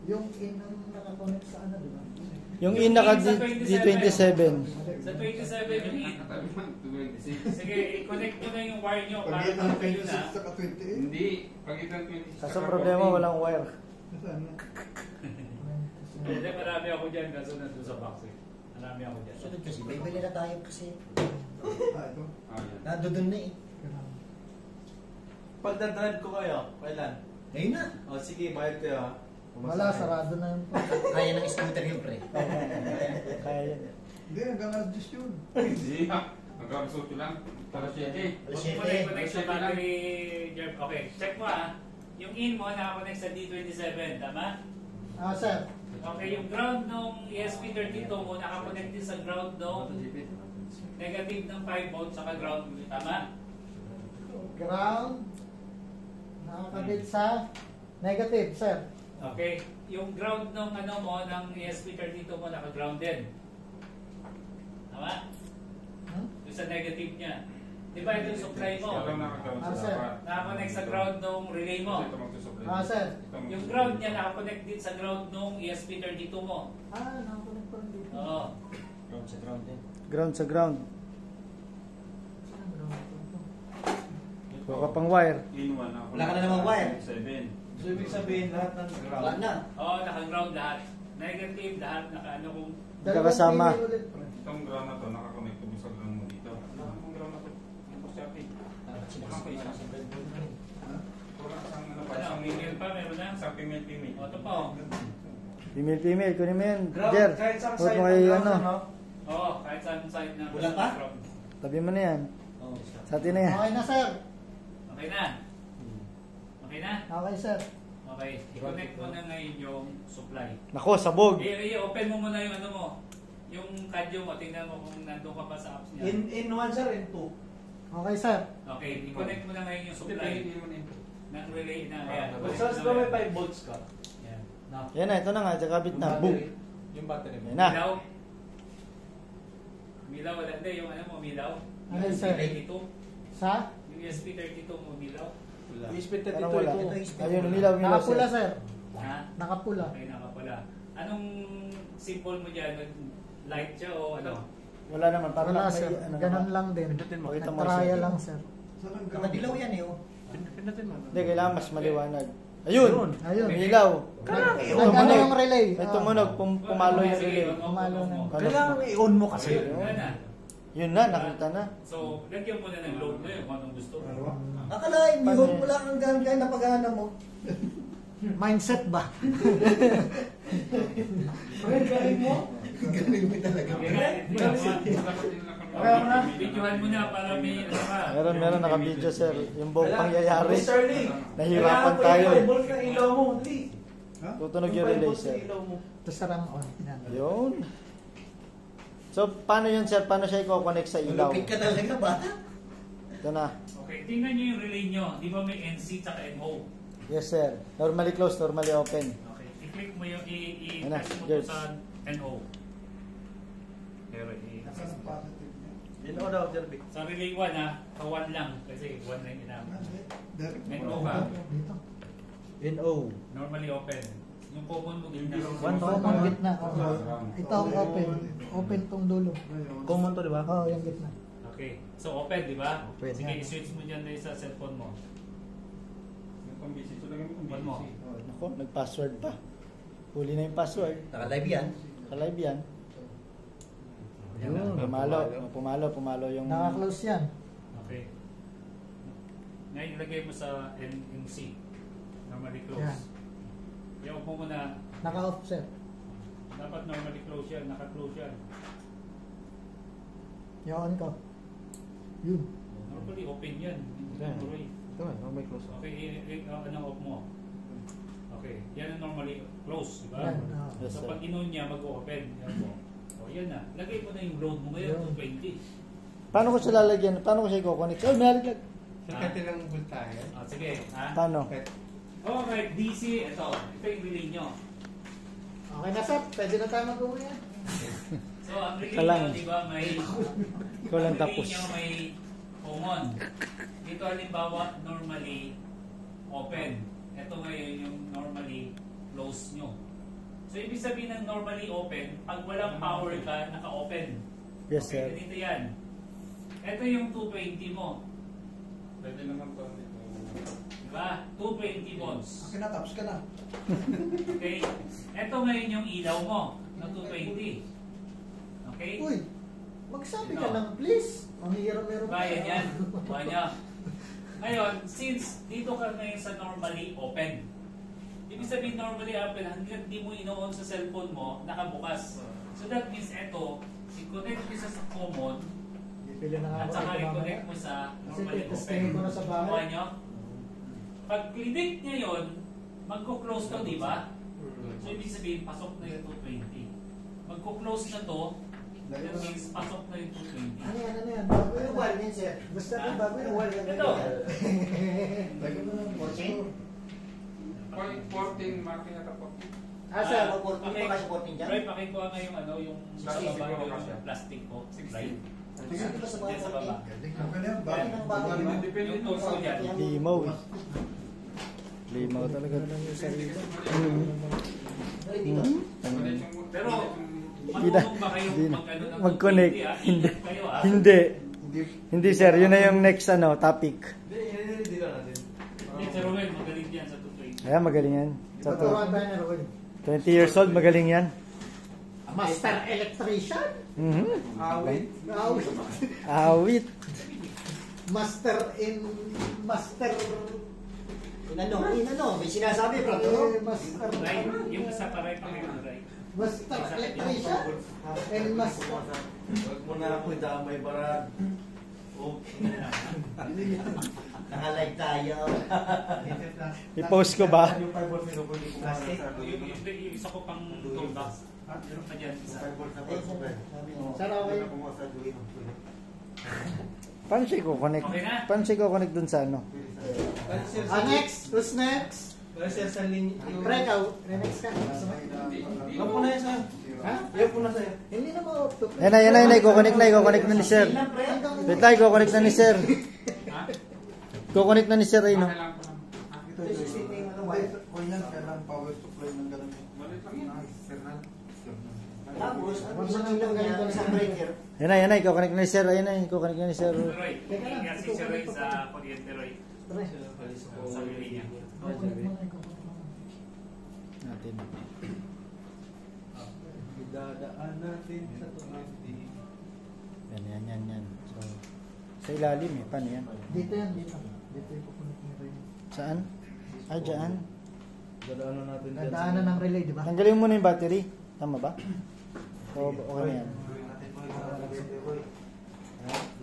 Yung in ang nakakonect sa ano, di ba? Yung in naka D27. Sa 27 yung in. Sige, i-connect mo na yung wire nyo para Pagkita ng kayo na. 26 sa 28. Hindi. Pagitan 26. Kaso problema walang wire. Hindi, marami ako dyan kaso nandun sa box eh. Marami ako dyan. Sunod kasi. Bibili na tayo kasi. Ah, ito. Nandoon na eh. Pag na-drive ko kayo, kailan? Ngayon na. O sige, bayad kayo ha. Wala, sarado na yung Kaya ng scooter yung pre. Kaya yan. Hindi, hanggang alas 10 yun. Hindi. Hanggang suti lang. Para 7. Huwag mo na i-connect sa battery, Jeff. Okay, check mo ah. Yung in mo nakakonect sa D27, tama? Ah, sir. Okay, yung ground nung ESP32 mo nakakonect din sa ground nung negative ng 5 volts saka ground, tama? Ground. Nakakabit sa negative, sir. Okay, yung ground nung ano mo, ng ESP32 mo naka-ground din. Tama? Hmm? Yung sa negative niya. Di ba ito yung supply mo? Ito nakagawin Ah, sa sir. dapat. Nakakonect sa ground nung relay mo. Ito magsusupply. Ah, sir. Yung ground niya nakakonect din sa ground nung ESP32 mo. Ah, nakakonect pa rin dito. Oo. Ground sa ground din. Ground sa ground. Saan ang ground ito? Kuha ka pang wire. In-1 ako. Wala ka na namang wire. 7. So ibig sabihin lahat ng Wala ground. na. Oo, naka-ground lahat. Negative lahat, naka-ano kung... Magkakasama. Dalawang female ulit, pre. Itong ground na to, nakakonect to sa ground mo dito. Ang ground na to. Ang posyate. Wala isang ano pa, Ano, isang female pa, meron na? Isang female. O, ito pa oh. Female, kunin mo yan. Ground, Jer, kahit sa huwag side mo ng kayo ground, ano. Oo, kahit saan side na. Wala pa? ground. Tabi mo na yan. Oh, Sa atin na yan. Okay na, sir. Okay na? Okay na? Okay, sir. Okay, i-connect mo na ngayon yung supply. Nako, sabog. I-open mo muna yung ano mo. Yung cadyo mo, tingnan mo kung nandun ka pa sa apps niya. In 1 sir, in 2. Okay, sir. Okay, i-connect mo na ngayon yung supply ng relay na. Ayan, Kung connect saan mo ba na may ngayon. 5 volts ka? Ayan. Yan na, ito na nga. Kakabit na. Boom. Yung battery mo. Yan na. Milaw. Milaw, wala. Hindi, yung ano mo, milaw. Ano, sir? 32. Sa? Yung ESP32 mo, milaw. Wala. Ispit Parang wala. ito. Ayun, umilaw, Nakapula, sir. sir. Ha? Nakapula. Okay, nakapala. Anong symbol mo dyan? Light siya o ano? Wala naman. Parang Wala, may, sir. ano, Ganon lang din. Pindutin mo. Pakita mo. Nag-trial lang, sir. Saan ang ground? Nakadilaw yan eh oh. Pindutin mo. Hindi, kailangan mas maliwanag. Ayun. Ayun. Ilaw. Nag-ano yung relay? May tumunog. Pumalo yung relay. Pumalo na. Kailangan i-on mo kasi. Yan na. Yun na, nakita na. So, lagyan mo na ng load na yun kung anong gusto mo. Akalain mo yun, wala kang gano'n kaya napagana mo. Mindset ba? Galing mo? Galing mo talaga. Videohan mo na para may ano ka. Meron naka-video, sir. Yung buong pangyayari. Sterling. Nahihirapan tayo. Bolt ng ilaw mo. Dali. Tutunog yung relay, Bolt ng sir. ilaw mo. Tapos sarang on. Yan. Yun. So, paano yun, sir? Paano siya i-connect sa ilaw? Malupit ka talaga ba? Ito na. Okay, tingnan nyo yung relay nyo. Di ba may NC tsaka NO? Yes, sir. Normally closed, normally open. Okay, i-click mo yung Ano, i-touch mo George? to sa NO. Pero Nasaan ang positive niya? Yun ako daw, Jerby. sa relay 1 ha, ka-1 lang. Kasi 1 lang inama. NO ka, Dito. NO. normally open. Yung common mo din na. Oo, ang gitna. Oo. Ito ang open. Open tong dulo. Common to, di ba? Oo, yung gitna. Okay, so open, di ba? Open. Sige, i-switch mo dyan na sa cellphone mo. Yung pambisi, so lagyan mo One mo. pambisi. Ako, nag-password pa. Huli na yung password. Naka-live yan. Ka-live yan. Pumalo yung... Naka-close yan. Okay. Ngayon, ilagay mo sa NC. Normally Yan. close. Yung mo muna, Naka-off, sir. dapat normally close yan, naka-close yan. Yung on ko. Yun. Normally open yan. Hindi Yeah. tuloy. Ito nga, may close. Okay, anong off mo? Okay, yan ang normally close, di ba? Yan. oo. Yes, So sir. pag inon niya, mag-open. Yan mo. O yan na. Lagay mo na yung load mo ngayon, Yun. 220. Paano ko siya lalagyan? Paano ko siya i-connect? Oh, nalagyan. ng voltahe. Sige, ha? Paano? Okay, DC, ito. Ito yung relay nyo. Okay na, sir. Pwede na tayo mag-uwi yan. So, ang relay Kalang. nyo, di ba, may... Ikaw lang ang relay tapos. nyo may common. Dito, halimbawa, normally open. Ito ngayon yung normally close nyo. So, ibig sabihin ng normally open, pag walang power ka, naka-open. Yes, Okay, sir. ganito yan. Ito yung 220 mo. Pwede naman to. Diba? 220 volts. Okay na, tapos ka na. Okay? Ito ngayon yung ilaw mo na 220. Okay? Uy, magsabi ka lang, please. Ang hirap-hirap. Kaya yan. Kaya niya. Ngayon, since dito ka ngayon sa normally open, ibig sabihin normally open, hanggang di mo ino-on sa cellphone mo, nakabukas. So that means ito, i-connect mo sa common, Bibili na nga at ako. saka ito i-connect mamaya. mo sa Kasi normally open. testingin ko na sa bahay. Kuha nyo? Pag click niya yun, magko-close to, di ba? So ibig sabihin, pasok na yung 220. Magko-close na to, that means pasok na yung 220. Ano yan, ano yan? Bago Ano yan. ba yun, sir? Basta na bago yan. Ito. Lagyan mo na ng 14, marking at 14. Sir, mag-14 pa kasi 14 dyan? Roy, pakikuha nga yung ano, yung sa Plastic baba, siguro yung kasi. plastic ko. 16. Right? Sige, di ba sa Diyan sa mga baba. Okay na yan. Bakit ang bago, di ba? Depende Yung ito tools ko yan. Limaw eh. Limaw talaga lang yung sarili. Ay, di ba? Pero, Hindi na- marunong ba kayo hindi na. mag-ano ng Mag-connect. 220, ah? Hindi. Ingat kayo, ah. Hindi. Hindi, sir. Yun na yung next topic. Hindi lang natin. Hindi, Sir Romel, magaling yan sa 220. Ayan, magaling yan. Sa to. Paturuan tayo na Roy. 20 years old, magaling yan. Master electrician? Mhm. Awit. Awit. Awit. Master in... Master... Inano, may sinasabi, Prato. Master... Right? Yung isa pa rin, pakikuha right? Master electrician? And master... Huwag mo na ako damay barad. Oh. Naka-live tayo. I-post ko ba? Yung 5 volts nito, pwede ko Plastic? Yung isa ko pang toolbox. Meron pa dyan isa. Sir, okay. Paano siya i-connect? Okay na? Paano siya i-connect dun sa ano? Next? Who's next? Sir, sa linya. Pre, ikaw. Next ka. Yan po na yan, sir. Ha? Yan po na, sir. Hindi na ma-off to. Yan na, i-connect na ni sir. Wait lang, i-connect na ni sir. Ha? I-connect na ni sir Rino. Ito yung ano, white coin yan. Kailangan power supply ng ganun. Malit lang yan. Sir na. Tapos, ano isang ilaw niya, isang breaker. Yan na, iko-connect na ni sir. Ayan na, iko-connect na ni sir. Roy, ingat si Sir Roy sa kuryente, Roy. Sa linya. Natin. Idadaan natin sa 250. Yan. So, sa ilalim eh. Paano yan? Dito yan, dito. Dito yung kukunik ni Ray. Saan? Ay, dyan. Dadaanan natin dyan. Dadaanan ng relay, di ba? Tanggalin mo na yung battery. Tama ba? O, okay na yan.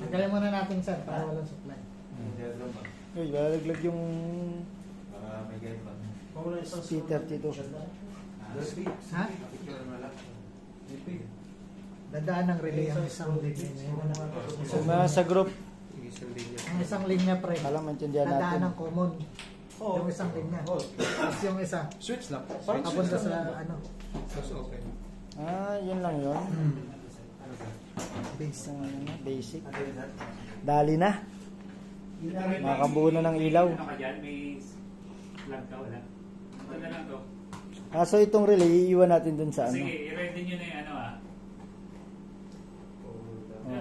Tanggalin muna natin sir, para walang supply. Uy, lalaglag yung Para may guide pa. C32. Ha? Dadaan ng relay ang isang linya. So, sa group, Ang isang linya pre. alam, maintindihan natin. Dadaan ng common. Yung isang linya. Tapos yung isa. Switch lang. Papunta sa ano. Okay. Ah, yun lang yun. Base. Basic. Dali na. Makabuo na ng ilaw. Ano ka dyan? May plug ka, wala? Ito na lang to. So itong relay, iiwan natin dun sa ano. Sige, i-ready nyo na yung ano ah.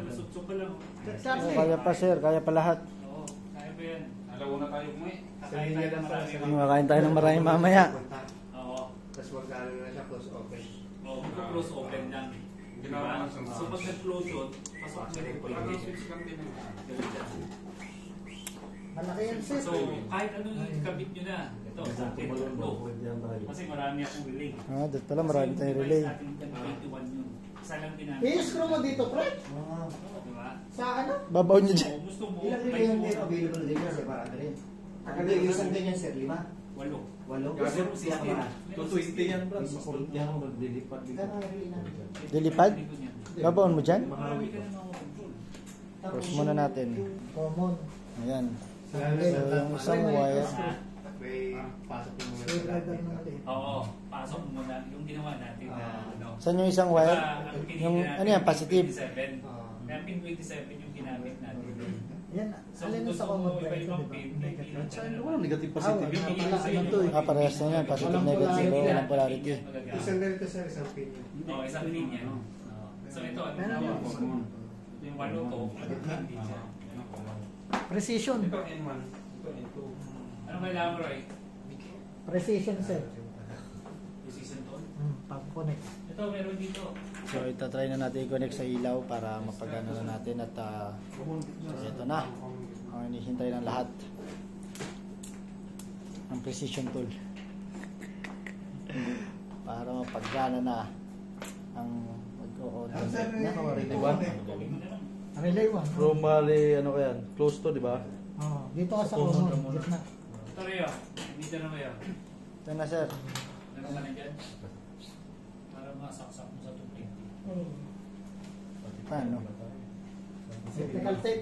Lusot-sot pa lang. Oh, kaya pa sir, kaya pa lahat. Oo, kaya pa yan. Alauna tayo kumain. Kakain tayo ng marami. Makain tayo ng marami mamaya. Oo. Tapos magkano na siya, close open. Oo, close open lang. Ginawa lang sa So pag nag-close yun, pasok na rin po Parang yung switch lang din. Malaki yan sir. So kahit ano yung kabit nyo na, ito sa akin, ito. Kasi marami akong relay. Ah, doon pala marami tayong relay. Sa atin 21 yun. Isa lang ginamit. I-screw mo dito pre. Diba? Sa ano? Babaw nyo dyan. Kung gusto mo, Ilang may relay yung tuwa. available din yan, sir, para rin. Tagal yung isang ganyan, sir, 5? 8. 8? Kasi 220 yan, bro. Dilipad? Babaon mo dyan? Marami ka na control. Press muna natin. Common. Ayan. So yung isang wire. May pasok yung mga Screwdriver na maliit. Oo, pasok mo muna yung ginawa natin na ano. Saan yung isang wire? Yung ano yan, positive. 27. Kaya pin 27 yung ginamit natin. Yan, So, alin yung gusto sa mo common pre. Ito, iba-ibang di ba? pin, Negative. Walang negative Ah, positive. wala pala. Ano to eh? Ah, parehas na yan. Positive, negative. Walang polarity. Isang ganito sir, isang pin. Oo, isang pin yan. Oo. So ito, ano Pero tawag yan. mo? Yung walo to, ano pin siya? Precision. Ito N1. Ito N2. Ano kailangan mo, Roy? Precision sir. Precision to? Pag-connect. Ito, meron dito. So itatry na natin i-connect sa ilaw para mapagana na natin at ito na. Ang hinihintay ng lahat. Ang precision tool. Para mapagana na ang mag-o-order. Relay 1. Romali, ano kaya? Close to, di ba? Oh, dito ka sa common. Gitna. Ito, Roy, dito na kayo. Ito na sir. Meron ka na dyan? Para masaksak mo sa 220. Paano? Vertical tape.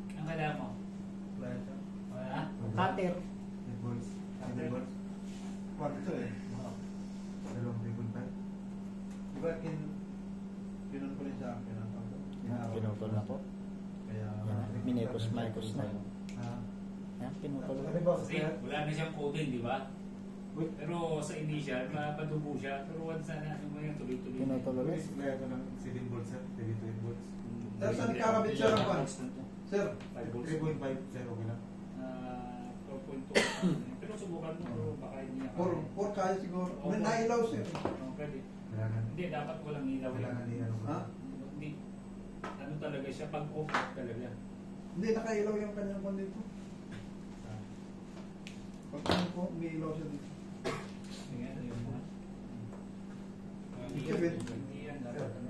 Ang kailangan mo? Wala? Cutter. Pinutol na po. Yan, minekos na. Yan, pinutol na. Kasi wala na siyang coding, di ba? Pero sa initial, mapadugo siya. Pero once na ano mo yan, tuloy-tuloy. Pinutol ulit. Sir, saan kakabit siya ng pan? Sir, 3.5 okay lang. 4.2. Pero subukan mo, pero baka hindi niya. 4 kaya siguro. May nailaw sir. Pwede. Hindi, dapat walang ilaw. Ha? Hindi. Ano talaga siya, pag off talaga. Hindi, nakailaw yung kanyang pan dito. Pag ano po, may ilaw siya dito. Sige, ano yung mga. Hindi yan, dapat ano.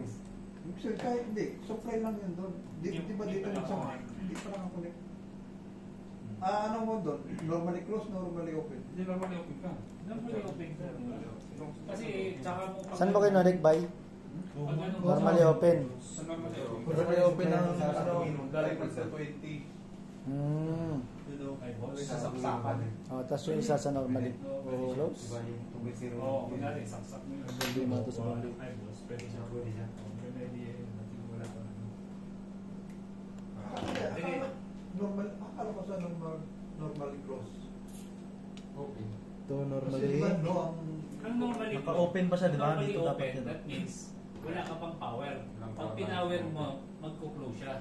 Sir, kahit hindi, supply lang yan doon. Di ba dito yung sa hindi pa nakakunik. Ano mo doon? Normally close, normally open. Hindi naman open ka. Normally open ka. Kasi, tsaka mo pag... Saan mo kayo na-rec by? Pag ano, Normally open. Sa normally open. Normally open ng galing pa sa 20. Sasaksakan. Tapos yung isa sa normally close. Oo, kunwari, saksak mo yun. Hindi mo ito sa normally. Ay, boss, pwede siya. Normal, akala ko sa normal close. Okay. Ito Kasi normally. diba, no, Ang normally, Naka-open pa siya, di ba? normally Dito dapat open, yun. that means wala ka pang power. Pag pinower mo, magko-close siya.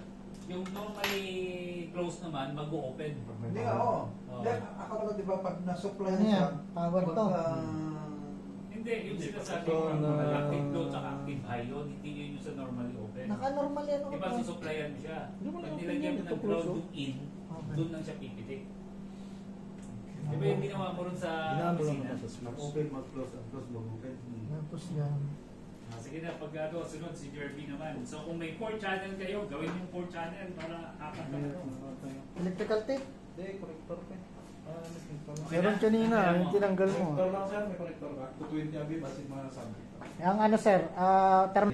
Yung normally close naman, mag-open. Hindi nga, oo. Oo. Hindi, akala ko diba pag na-supply Ano mo siya, yan? Power to. Hindi, yung sinasabi Ito ko, na- active load at active high yun, hindi yun yung sa normally open. Naka-normal yan. Diba susuplayan mo siya? Hindi mo Pag na nilagyan mo open ng yan, ground ito, loop in, Okay. doon lang siya pipitik. Diba yung ginawa mo rin sa Ginagawa mo kusina? na sa switch. open, mag-close, mag-close, mag-open. Tapos yan. Ah, sige na, pag sunod si Jerby naman. So kung may 4 channel kayo, gawin yung 4 channel para apat na ito. Electrical tape. Hindi, connector pa. Meron kanina, yung tinanggal mo. Connector lang sir, may connector ka. 220 AB, basit mga sabi. Yung ano sir, term.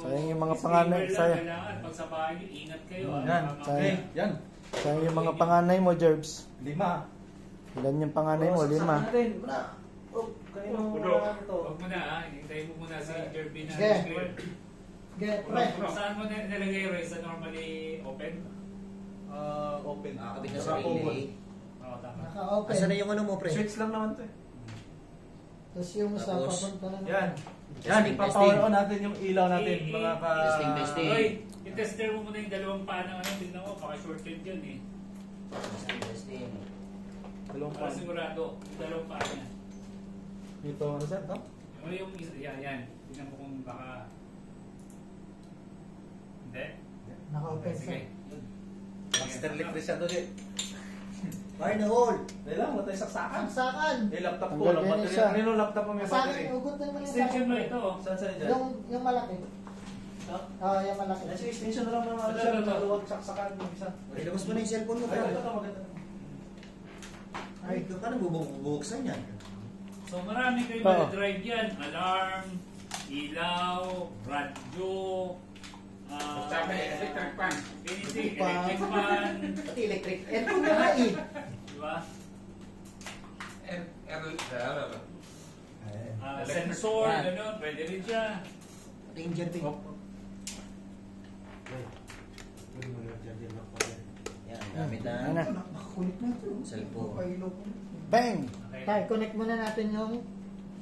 Sayang yung mga panganay, sayang. Kailangan, pag sa bahay, ingat kayo. Yan, Okay. Yan, Sayang yung mga panganay mo, Jerbs. 5. Ilan yung panganay mo? 5. Kanino Puno. Huwag mo na ha, hintayin mo muna si Jerby na. Sige. Get pre. Saan mo nilagay Roy? Sa normally open? Open. Nakakabit na sa relay. Oo, tama. Naka-open. Asan na yung ano mo, pre? Switch lang naman to eh. Tapos yung isa Tapos, papunta na. Yan. Testing, Yan, ipapower testing. on natin yung ilaw natin. Mga ka... Testing. Roy, i-tester mo muna yung dalawang paa ng ano. Tignan mo, baka shorted yan eh. Testing. Dalawang Para sigurado, yung dalawang paa niya. Ito, ano sir? Ito? Yung isa, yan. Tignan mo kung baka... Hindi? Naka-open Sige. sir. Master electric siya to eh. Fire the hole! Dahil lang, matay saksakan. Saksakan. Eh, laptop ko, Tanggal lang yan battery. isa. Kanino laptop mo may Sa battery? akin, ugot na naman yung Extension mo saksakan. ito. Saan sa'yo dyan? Yung malaki. Yung malaki. Yan siya, extension na lang naman. Ito, Siya, ito. maluwag saksakan yung isa. Ilabas mo na yung cellphone mo, Ay, pre. ito, maganda. Ay, paano bubuksan yan? So marami kayo Oo. drive yan. Alarm, ilaw, radyo, Sabi, electric fan. anything, electric fan, Pati electric. Ito na nga eh. diba? Electric Sensor, Yan. gano'n, pwede rin siya. Pati engine pin. Yan, gamit Ano na. na? Nakakulit na ito. Cellphone. Pakailaw ko. Bang! Okay. Tayo, connect muna natin yung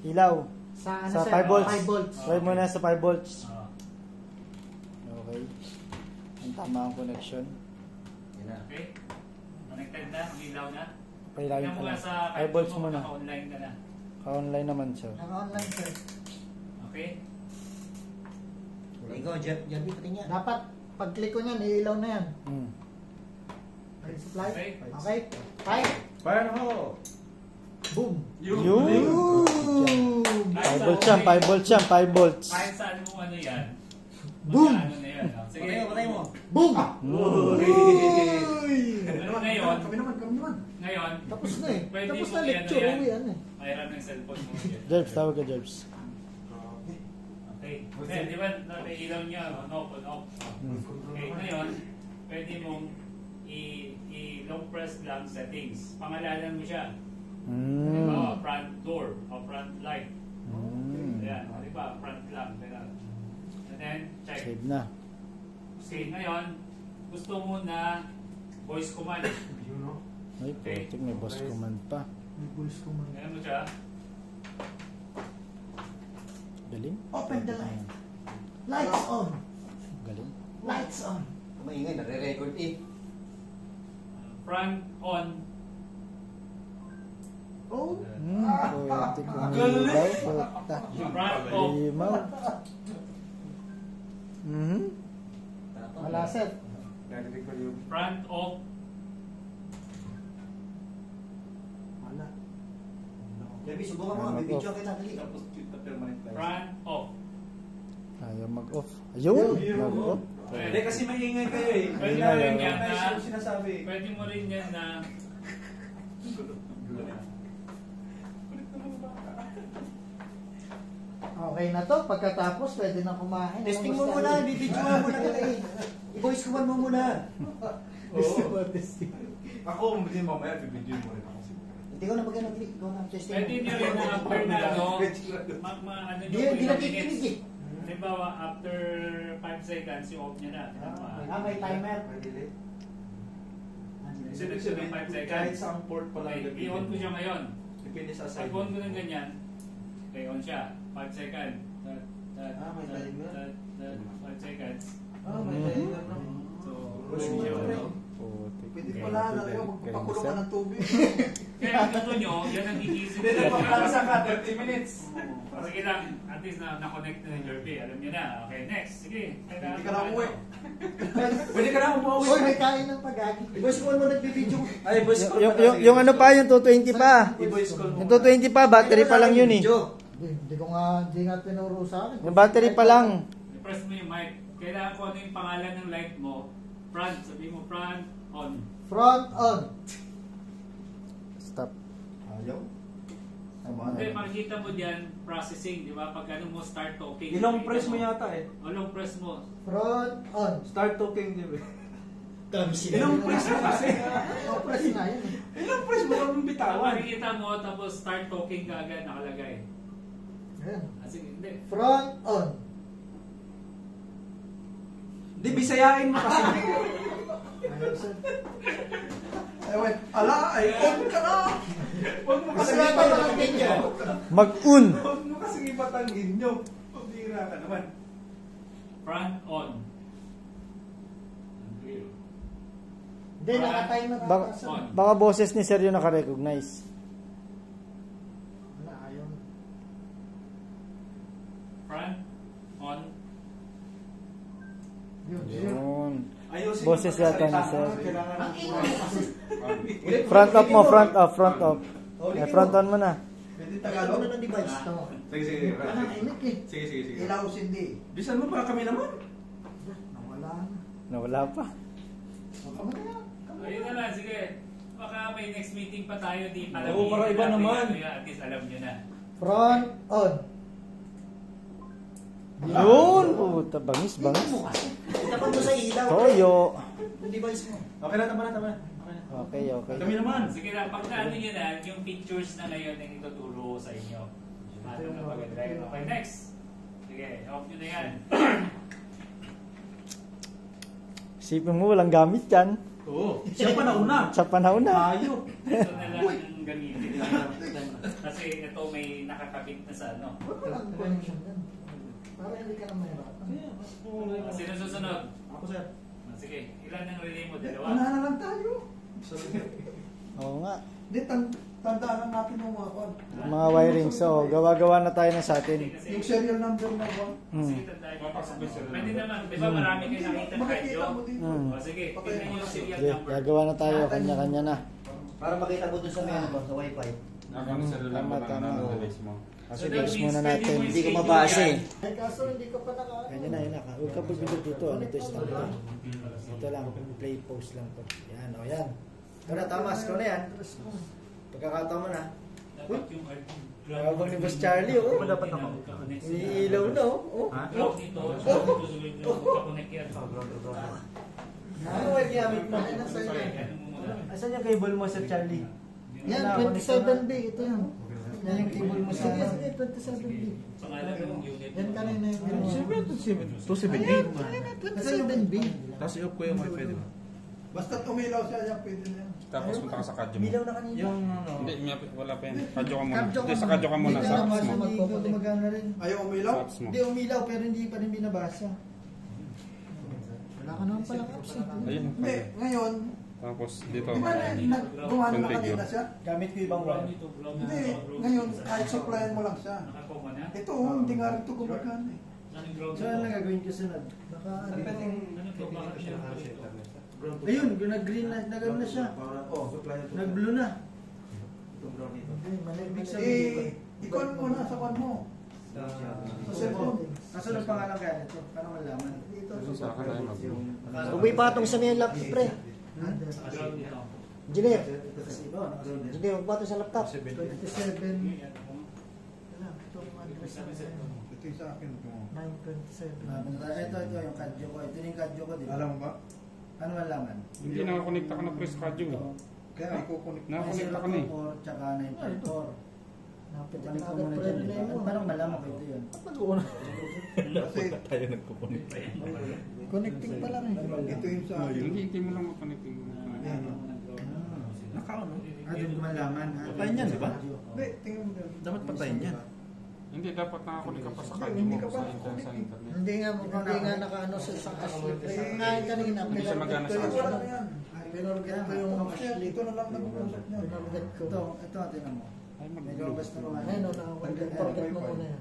Ilaw. sa ano Sa sir? 5 volts. 5 volts. Try mo na sa 5 volts. Ah, Okay. Ang tama ang connection. Yan na. okay. Connected na, ang ilaw na. Pailagin Tingnan ko mo nga lang. sa 5 volts muna. Naka-online ka na. Ka-online naman siya. Naka-online sir. Okay? Ikaw, Jerby, pati niya. Dapat, pag-click ko niyan, iilaw na yan. Hmm. Ready supply? Okay. Okay. 5. Fire na ho. Boom. Yun! 5 Kahit volts sa- yan, 5 volts yan, 5 volts. Kahit saan mo ano yan. Boom! Ano na yan. ah. Sige. Patay mo. Boom! Ngayon, Kami naman. ngayon, Tapos na eh. Pwede Tapos mo na yan, lecture. yan. Uwi yan eh. mayroon ng cellphone mo. Jerbs, tawag ka Jerbs. Okay. Then, di ba, nailaw niya, on off. Okay, ngayon, pwede mong i-long press lang settings. Pangalanan mo siya. Halimbawa, front door o front light. Ayan, halimbawa, front lang. And then, check. Save na. Okay, ngayon, gusto mo na voice command. Ay, putik, may boss command pa. May voice command. Ayan mo siya. Galing. Open the light. Lights on. Galing. Lights on. Maingay, nare-record eh. Front on. Oh. Putik kong ilaw. Puta. Front off. Limaw. Wala sir. Front off. Wala. Jerby, subukan mo. May video kita. Dali. Front off. Ayaw mag-off. Ayun! Mag-off. Hindi kasi maingay kayo eh. Pwede Ayun, mo rin ayun. yan na, Sinasabi. pwede mo rin yan na, Okay na to. Pagkatapos, pwede na kumain. Testing mo Anong muna. gusto? Bibidyo mo muna ka eh. I-voice command mo muna. Testing. Ako, hindi mamaya, bibidyo mo rin ako. Hindi ko na pag click. Ikaw na testing pwede mo. nyo rin na after na ano, ano nyo Hindi ilang nakikinig minutes. eh. Halimbawa, after 5 seconds, i-off nyo na. May timer. Sunod siya ng 5 Kahit seconds. sa port pala. Okay, i-on ko siya ngayon. Depende sa Pag side. on ko ng ganyan, okay, on siya. 5 seconds. May timer. 5 seconds. May timer na. So, Pwede yun siya, pala. no? Pwede pala, magpapakulo ka ng tubig. Kaya ang gusto nyo, yan ang gigising. Hindi, nagpaplansa ka, 30 minutes. Sige lang, at least na-connect na ni Jerby. Alam nyo na. Okay, next. Sige. Hindi ka na umuwi. Pwede ka na umuwi. Uy, may kain ng pagagi. Boss ko mo nagbibideo. Ay, voice call. Yung ano pa, yung 220 pa. I-voice call mo. Yung 220 pa, battery pa lang yun eh. Hindi nga tinuro sa akin. Yung battery pa lang. I-press mo yung mic. Kailangan ko ano yung pangalan ng light mo. Front. Sabi mo front, on. Front on. Stop. Ayaw. Hindi, makikita mo diyan processing, di ba? Pag ano mo, start talking. Ilong press mo yata eh. Ilong press mo. Front on. Start talking, di ba? Dami sila. Ilong press mo kasi. Press na yun. Ilong press mo lang bitawan. Makikita mo, tapos start talking ka agad nakalagay. Ayan. Sige, hindi. Front on. Di, bisayain mo kasi. Ayaw sir. Ay, wait. Ala, ay, on ka na. Huwag mo kasi Kasi ibatangin nyo. Mag-un. Huwag mo kasi ibatangin nyo. Pabira ka naman. Front, on. Hindi, nakatimer na Baka, ako. On. baka boses ni Sir yung nakarecognize. Wala, ayaw. Front, on. Yun. Yun. Ayusin Boses mo yata ni pagkasalita Sir. mo, kailangan ng kulang. Front up mo, front up, front up. Eh, front on mo na. Pwede Tagalog Tagalog. na ng device. Ito. Sige, sige. Anong inik eh. Sige, sige, sige. Ilaw sindi. Bisan mo para kami naman. Nawala na. Nawala pa. Kamu na yan. Ayun na lang, sige. Baka may next meeting pa tayo, di alam Oo, para iba naman. At least alam nyo na. Front on. Yun! Puta, bangis, bangis. Itapan mo sa ilaw. Toyo. Yung device mo. Okay na, tama na, tama na. Okay na. Okay, okay. Kami naman. Sige na, pag naano nyo na, yung pictures na ngayon ang ituturo sa inyo. Ano na maganda yun. Okay, next. Sige, off nyo na yan. Isipin mo, walang gamit yan. Oo. Siya pa nauna. Sa panahon na. Tayo. Ito na lang ang gamitin. Kasi ito may nakakabit na sa ano. Walang connection yan. Para hindi ka na mahirapan. Sino susunod? Ako, sir. Sige, ilan ang relay mo? Una Dalawa? na lang tayo. Oo nga. Hindi, tandaan lang natin yung mga kwan. Mga wiring. So, gawa-gawa na tayo na sa atin. Yung serial number na kwan. Sige, tandaan nyo. Pwede naman. Di ba marami kayo nakita Makikita radyo? mo dito. O sige, tignan nyo yung serial Okay, number. gagawa na tayo. Kanya-kanya na. Para makita mo dun sa may ano ba, sa wifi. Nakano sa lang Tama, mo tama. lang ng device mo. So Kasi that guys means muna pwede natin. mo Hindi ko i-schedule mabasa yan. eh. Ay kaso hindi ko pa naka... Kanya na, yun na. Huwag ka pagbilog dito. Ano ito? Stop to. Ito lang. Play pause lang to. Yan, o yan. Ito na, Thomas. Ikaw na yan. Pagkakataon mo na. Dapat yung Habang ni Boss Charlie, oh. dapat ako. Iniilaw na, oh. Ground dito. Magkakonect yan. Ano ay gamit mo? Ay, nasa iyo. Asan yung cable mo, Sir Charlie? Yan, 27B. Ito yan. Yan yung cable mo sa... Sige, sige, 27B. Pangalan ng unit. Yan kanina yung ginawa. 270. Ayan, 27B. Tapos i-off ko yung wifi, di ba? Basta umilaw siya, yan pwede na yan. Tapos punta ka sa kadyo mo. Milaw na kanina. Yung ano, Hindi, wala pa yan. Kadyo ka muna. Kadyo ka Hindi, sa muna. kadyo ka muna. Hindi Sa ka apps mo. naman. Hindi ko gumagana rin. Ayaw umilaw? Sa apps mo. Hindi, umilaw pero hindi pa rin binabasa. Wala ka naman palang apps eh. Ayun. Hindi, ngayon, Tapos dito. di ba gumawa na Configure. kanina siya? Gamit ko ibang Ground wire. dito. Ground Hindi, dito. ngayon, kahit supplyan mo lang siya. Nakakoma na? Ito, hindi nga rin ito gumagana eh. Anong ground So, ano na gagawin ko sunod? Naka... Ano to? Bakit siya? Ayun, nag-green na, nag-ano na siya. Oh. Nag-blue na. Hindi, mali. Ibig sabihin, Ikaw mo na sa kwan mo. Sa cellphone. kaso ng pangalan kaya nito, para malaman. Dito. Sa akin tayo mag- Huwag mo ipatong sa may laptop, pre. Ground dito. Engineer. Kasi iba, Engineer, huwag patong sa laptop. 27. Wala, itong address na Ito yung sa akin. 927. ito yung kadyo ko. Ito yung kadyo ko, di ba? Alam mo ba? Ano malaman? Hindi nakakonekta ka na pre sa kadyo eh. Kaya ikukunik. Nakakonekta ka na eh. 904 tsaka 954. Napit Palik ko agad muna dyan, friend di ba? name mo. Parang malaman ko ito yun. Kasi tayo nagkukunik. Connecting pa lang eh. ito yung sa akin. Hindi mo lang makonekta. Yan. Naka-on, no? Doon malaman ha. Patayin yan, di ba? Hindi, tingnan mo doon. Dapat patayin yan. Hindi, dapat nakakunik ka pa sa Hindi, hindi kanyo ka mo pa sa nakakunik. internet. Hindi nga nakaano sa asleep. Ngayon kanina, Hindi siya magana sa Wala na yan. pinorget ko yung Kaya dito na lang nag-usap niya. pinorget ko. Ito, tingnan mo. Ay, Medyo basta naman. Ayun, forget mo muna yan.